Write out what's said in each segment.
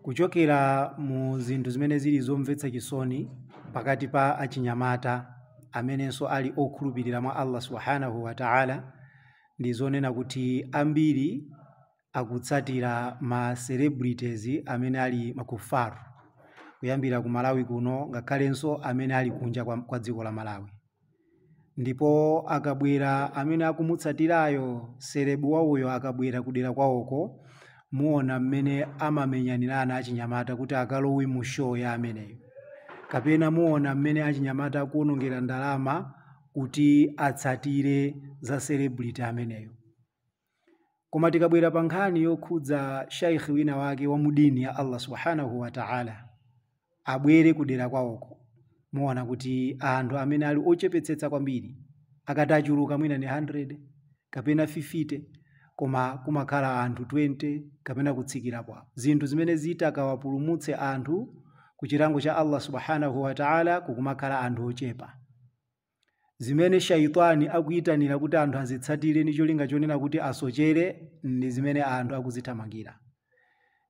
Kuchokera mu zinthu zimene zili zomvetsa chisoni pakati pa achinyamata amenenso ali okhulupirira mwa Allah subhanahu wa ta'ala ndi zonena kuti ambiri akutsatira ma celebrities amene ali makufaru kuyambira ku Malawi kuno ngakhalenso amene ali kunja kwa dziko la Malawi. Ndipo akabwera amene akumutsatirayo selebu wauyo akabwera kudera kwawoko muona mmene amamenyanirana achinyamata kuti akalowe mu show ya ameneyo, kapena muona mmene achinyamata akuonongera ndalama kuti atsatire za celebrity ameneyo. Koma tikabwera pa nkhani yokhudza shaikh wina wake wa mudini ya Allah subhanahu wa ta'ala abwere kudera kwawoko, muona kuti anthu amene ali ochepetsetsa kwambiri akati achuluka mwina ni 100 kapena 50 koma kumakhala anthu 20 kapena kutsikirapo. Zinthu zimene zitakawapulumutse anthu ku chilango cha Allah subhanahu wa ta'ala kukumakhala anthu ochepa. Zimene shaitani akuyitanira kuti anthu azitsatire ndi cholinga chonena kuti asochere ndi zimene anthu akuzithamangira.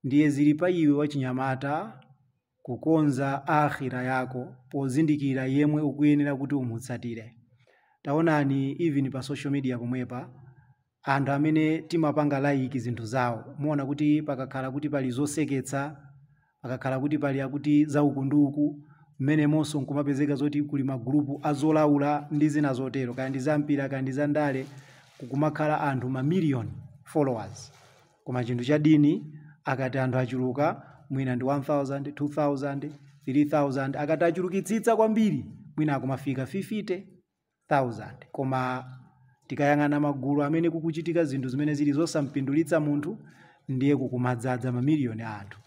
Ndiye zili pa iwe wachinyamata kukonza akhira yako pozindikira yemwe ukuyenera kuti umutsatire. Taonani even pa social media pomwepa anthu amene timapanga like zinthu zawo muona kuti pakakhala kuti pali zoseketsa, pakakhala kuti pali akuti zaukunduku mmene monso nkumapezeka zoti kuli magrupu azolaula ndi zina zotero, kaya ndi zampira kaya ndi zandale, kukumakhala anthu mamiliyoni followers. Koma chinthu cha dini akati anthu achuluka mwina ndi 1000 2000 3000 akati achulukitsitsa kwambiri mwina akumafika 50,000. Koma tikayang'ana magulu amene kukuchitika zinthu zimene zili zosampindulitsa munthu ndiye kukumadzaza mamiliyoni a anthu.